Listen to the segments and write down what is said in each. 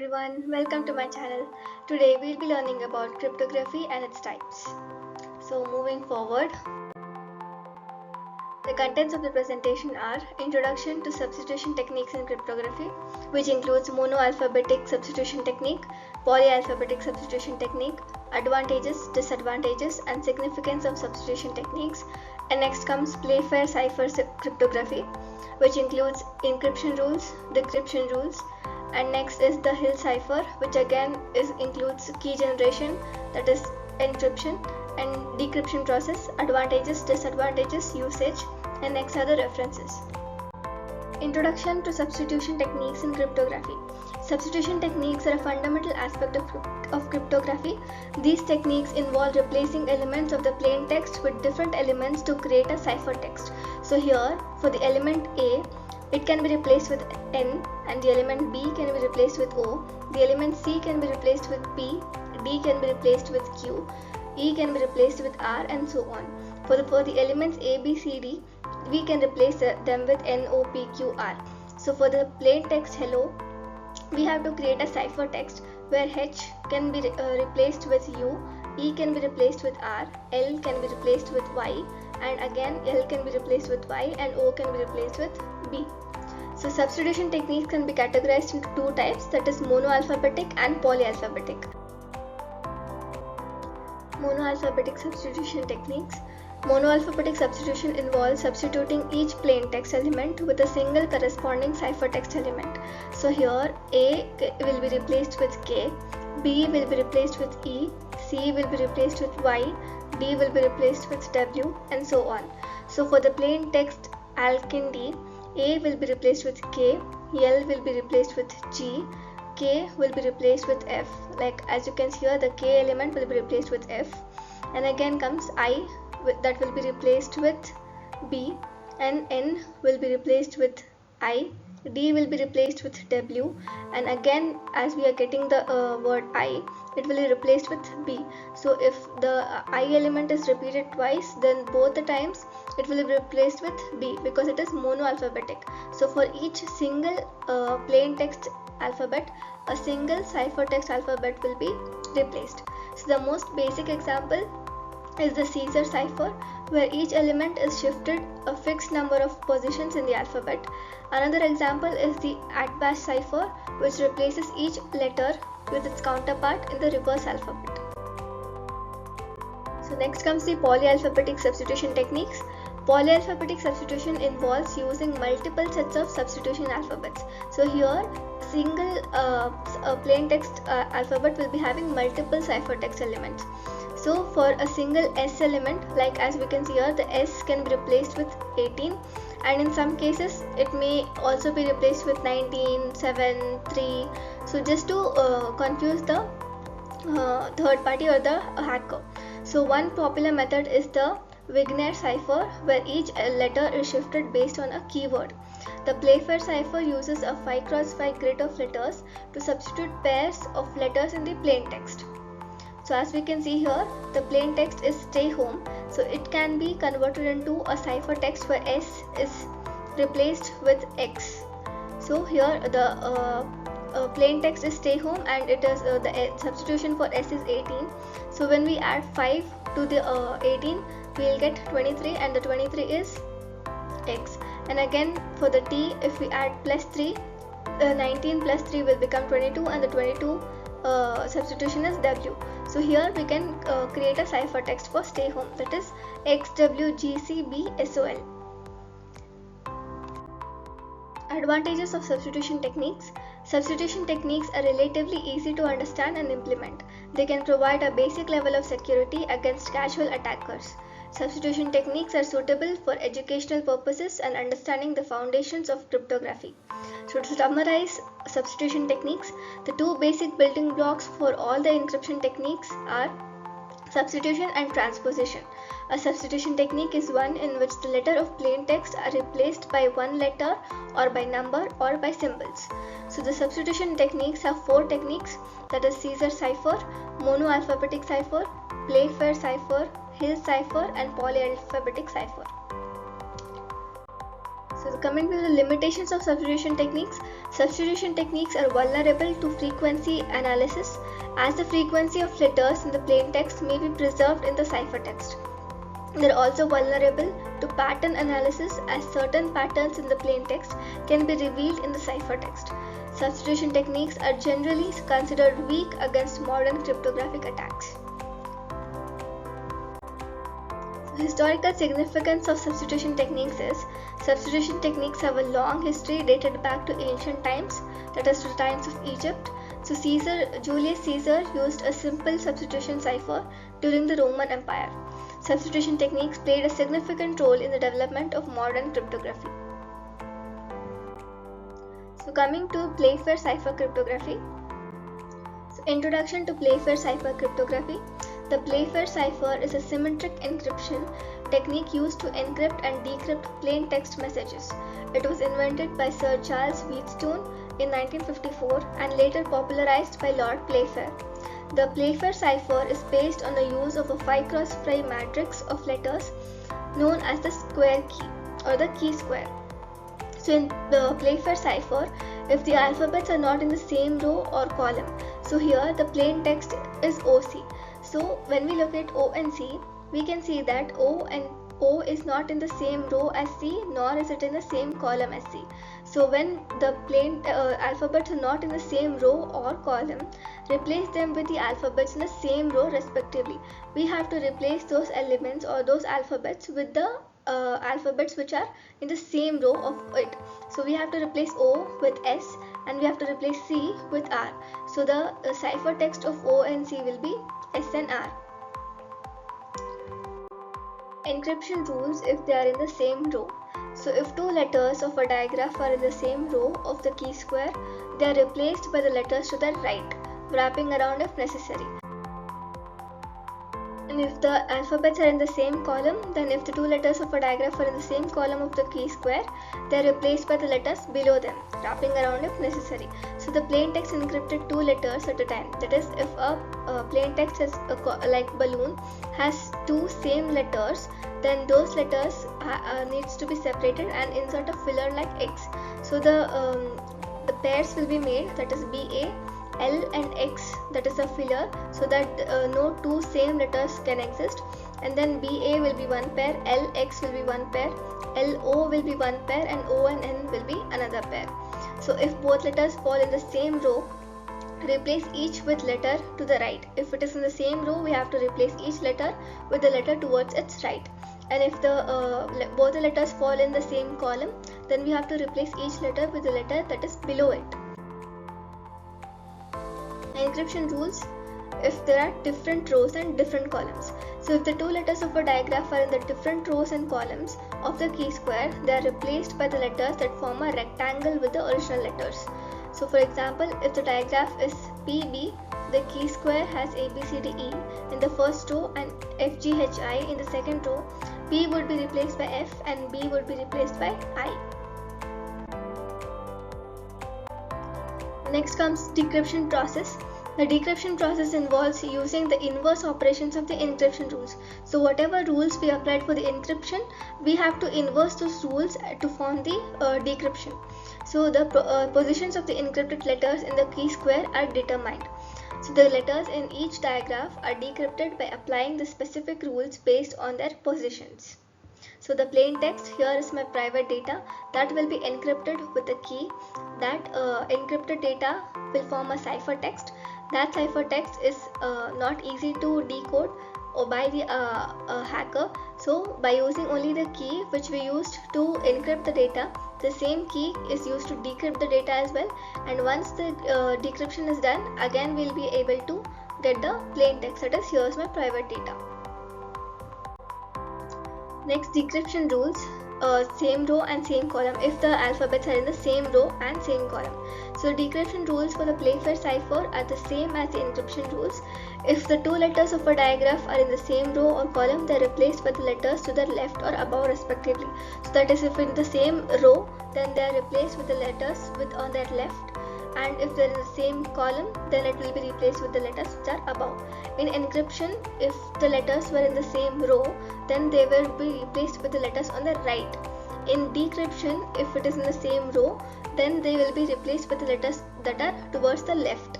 everyone, welcome to my channel. Today we'll be learning about cryptography and its types. So moving forward, the contents of the presentation are Introduction to Substitution Techniques in Cryptography, which includes monoalphabetic substitution technique, polyalphabetic substitution technique, advantages, disadvantages and significance of substitution techniques, and next comes Playfair Cipher cryptography, which includes encryption rules, decryption rules, and next is the Hill Cipher, which again includes key generation, that is encryption, and decryption process, advantages, disadvantages, usage, and next are the references. Introduction to substitution techniques in cryptography. Substitution techniques are a fundamental aspect of cryptography. These techniques involve replacing elements of the plain text with different elements to create a ciphertext. So here, for the element A, it can be replaced with N, and the element B can be replaced with O, the element C can be replaced with P, D can be replaced with Q, E can be replaced with R, and so on. For the elements A, B, C, D, we can replace them with N, O, P, Q, R. So for the plain text hello, we have to create a ciphertext where H can be replaced with U, E can be replaced with R, L can be replaced with Y, and again L can be replaced with Y, and O can be replaced with B. So substitution techniques can be categorized into two types, that is monoalphabetic and polyalphabetic. Monoalphabetic substitution techniques. Monoalphabetic substitution involves substituting each plain text element with a single corresponding ciphertext element. So here A will be replaced with K, B will be replaced with E, C will be replaced with Y, D will be replaced with W, and so on. So for the plain text alkene D, A will be replaced with K, L will be replaced with G, K will be replaced with F, like as you can see here the K element will be replaced with F, and again comes I that will be replaced with B, and N will be replaced with I, D will be replaced with W, and again as we are getting the word I, it will be replaced with B. So if the I element is repeated twice, then both the times it will be replaced with B because it is monoalphabetic. So for each single plain text alphabet, a single ciphertext alphabet will be replaced. So the most basic example is the Cipher cipher, where each element is shifted a fixed number of positions in the alphabet. Another example is the @bash cipher, which replaces each letter with its counterpart in the reverse alphabet. So next comes the polyalphabetic substitution techniques. Polyalphabetic substitution involves using multiple sets of substitution alphabets. So here single plain text alphabet will be having multiple ciphertext elements. So for a single S element, like as we can see here, the S can be replaced with 18, and in some cases it may also be replaced with 19, 7, 3. So just to confuse the third party or the hacker. So one popular method is the Wigner cipher, where each letter is shifted based on a keyword. The Playfair cipher uses a 5x5 grid of letters to substitute pairs of letters in the plain text. So as we can see here, the plain text is stay home, so it can be converted into a ciphertext where S is replaced with X. So here the plain text is stay home, and it is the substitution for S is 18. So when we add 5 to the 18, we will get 23, and the 23 is X. And again for the T, if we add plus 3, 19 plus 3 will become 22, and the 22 substitution is W. So here we can create a ciphertext for stay home, that is XWGCBSOL. Advantages of substitution techniques. Substitution techniques are relatively easy to understand and implement. They can provide a basic level of security against casual attackers. Substitution techniques are suitable for educational purposes and understanding the foundations of cryptography. So to summarize substitution techniques, the two basic building blocks for all the encryption techniques are substitution and transposition. A substitution technique is one in which the letter of plain text are replaced by one letter or by number or by symbols. So the substitution techniques have four techniques, that is Cipher cipher, monoalphabetic cipher, Playfair cipher, Hill cipher, and polyalphabetic cipher. So coming to the limitations of substitution techniques, Substitution techniques are vulnerable to frequency analysis, as the frequency of letters in the plain text may be preserved in the ciphertext. They are also vulnerable to pattern analysis, as certain patterns in the plain text can be revealed in the ciphertext. Substitution techniques are generally considered weak against modern cryptographic attacks. Historical significance of substitution techniques is, substitution techniques have a long history dated back to ancient times, that is to the times of Egypt. So Julius Caesar used a simple substitution cipher during the Roman Empire. Substitution techniques played a significant role in the development of modern cryptography. So coming to Playfair cipher cryptography. So introduction to Playfair cipher cryptography. The Playfair cipher is a symmetric encryption technique used to encrypt and decrypt plain text messages. It was invented by Sir Charles Wheatstone in 1954 and later popularized by Lord Playfair. The Playfair cipher is based on the use of a 5x5 matrix of letters known as the square key or the key square. So in the Playfair cipher, if the alphabets are not in the same row or column, so here the plain text is OC. So when we look at O and C, we can see that O is not in the same row as C, nor is it in the same column as C. So when the plain alphabets are not in the same row or column, replace them with the alphabets in the same row respectively. We have to replace those elements or those alphabets with the alphabets which are in the same row of it. So we have to replace O with S and we have to replace C with R. So the cipher text of O and C will be S and R. Encryption rules if they are in the same row. So if two letters of a digraph are in the same row of the key square, they are replaced by the letters to the right, wrapping around if necessary. And if the alphabets are in the same column, then if the two letters of a digraph are in the same column of the key square, they are replaced by the letters below them, wrapping around if necessary. So the plain text encrypted two letters at a time. That is, if a plain text has like balloon has two same letters, then those letters needs to be separated and insert a filler like X. So the pairs will be made, that is BA, L and X, that is a filler, so that no two same letters can exist. And then BA will be one pair, LX will be one pair, LO will be one pair, and O and N will be another pair. So if both letters fall in the same row, replace each with letter to the right. If it is in the same row, we have to replace each letter with the letter towards its right. And if both the letters fall in the same column, then we have to replace each letter with the letter that is below it. Encryption rules if there are different rows and different columns. So if the two letters of a digraph are in the different rows and columns of the key square, they are replaced by the letters that form a rectangle with the original letters. So for example, if the digraph is PB, the key square has ABCDE in the first row and FGHI in the second row, P would be replaced by F and B would be replaced by I. Next comes decryption process. The decryption process involves using the inverse operations of the encryption rules. So whatever rules we applied for the encryption, we have to inverse those rules to form the decryption. So the positions of the encrypted letters in the key square are determined. So the letters in each digraph are decrypted by applying the specific rules based on their positions. So the plain text, here is my private data, that will be encrypted with a key. That encrypted data will form a ciphertext. That ciphertext is not easy to decode or by the hacker. So by using only the key which we used to encrypt the data, the same key is used to decrypt the data as well. And once the decryption is done, again we'll be able to get the plain text. That is, here's my private data. Next, decryption rules, same row and same column if the alphabets are in the same row and same column. So decryption rules for the Playfair cipher are the same as the encryption rules. If the two letters of a digraph are in the same row or column, they are replaced by the letters to the left or above respectively. So that is, if in the same row, then they are replaced with the letters on their left. And if they are in the same column, then it will be replaced with the letters which are above. In encryption, if the letters were in the same row, then they will be replaced with the letters on the right. In decryption, if it is in the same row, then they will be replaced with the letters that are towards the left.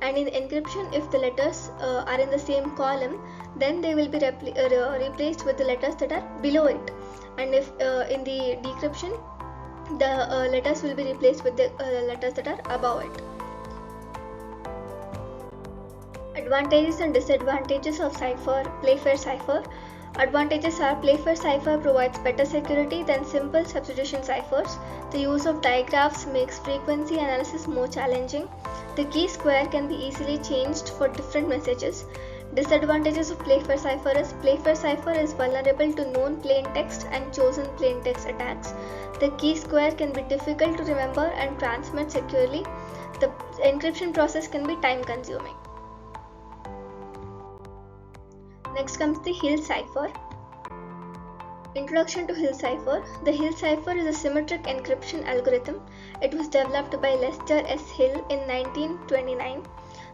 And in encryption, if the letters are in the same column, then they will be replaced with the letters that are below it. And if in the decryption, the letters will be replaced with the letters that are above it. Advantages and disadvantages of Cipher, Playfair Cipher. Advantages are Playfair Cipher provides better security than simple substitution ciphers. The use of digraphs makes frequency analysis more challenging. The key square can be easily changed for different messages. Disadvantages of Playfair Cipher is Playfair Cipher is vulnerable to known plain text and chosen plain text attacks. The key square can be difficult to remember and transmit securely. The encryption process can be time consuming. Next comes the Hill Cipher. Introduction to Hill Cipher. The Hill Cipher is a symmetric encryption algorithm. It was developed by Lester S. Hill in 1929.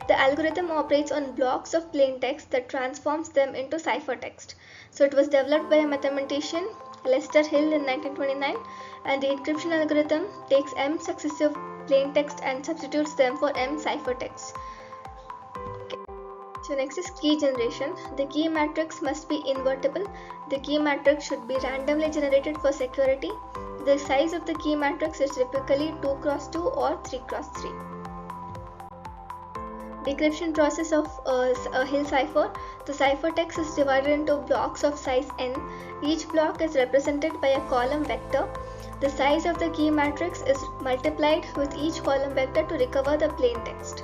The algorithm operates on blocks of plain text that transforms them into ciphertext. So it was developed by a mathematician, Lester Hill, in 1929, and the encryption algorithm takes m successive plain text and substitutes them for m ciphertexts. So next is key generation. The key matrix must be invertible. The key matrix should be randomly generated for security. The size of the key matrix is typically 2x2 or 3x3. Decryption process of a Hill cipher. The ciphertext is divided into blocks of size n. Each block is represented by a column vector. The size of the key matrix is multiplied with each column vector to recover the plain text.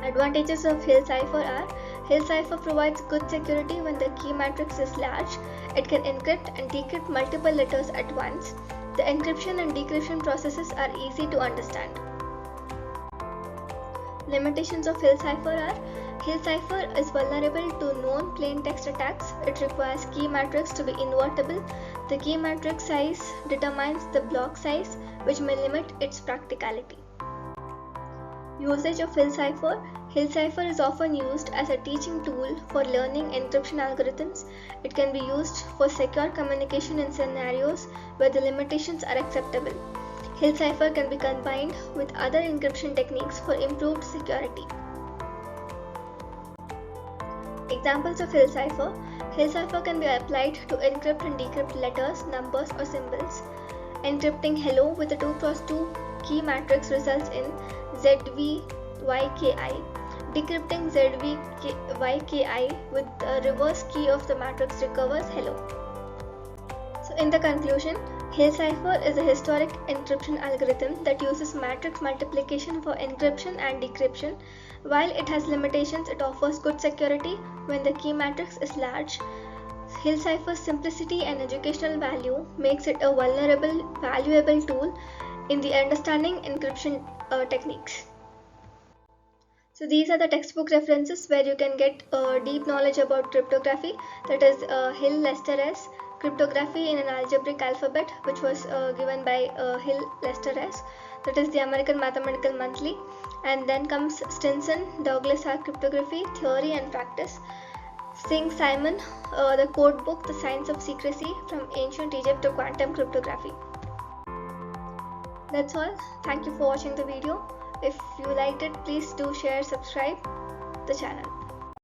Advantages of Hill Cipher are Hill Cipher provides good security when the key matrix is large. It can encrypt and decrypt multiple letters at once. The encryption and decryption processes are easy to understand. Limitations of Hill Cipher are Hill Cipher is vulnerable to known plain text attacks. It requires key matrix to be invertible. The key matrix size determines the block size, which may limit its practicality. Usage of Hill Cipher. Hill Cipher is often used as a teaching tool for learning encryption algorithms. It can be used for secure communication in scenarios where the limitations are acceptable. Hill Cipher can be combined with other encryption techniques for improved security. Examples of Hill Cipher. Hill Cipher can be applied to encrypt and decrypt letters, numbers, or symbols. Encrypting hello with a 2x2 key matrix results in ZVYKI. Decrypting ZVYKI with the reverse key of the matrix recovers hello. So in the conclusion, Hill Cipher is a historic encryption algorithm that uses matrix multiplication for encryption and decryption. While it has limitations, it offers good security when the key matrix is large. Hill Cipher's simplicity and educational value makes it a valuable tool in the understanding encryption techniques. So these are the textbook references where you can get deep knowledge about cryptography. That is Hill Lester S. Cryptography in an Algebraic Alphabet, which was given by Hill Lester S. That is the American Mathematical Monthly. And then comes Stinson, Douglas R. Cryptography, Theory and Practice. Singh Simon, the code book, The Science of Secrecy, from Ancient Egypt to Quantum Cryptography. That's all. Thank you for watching the video. If you liked it, please do share, subscribe the channel.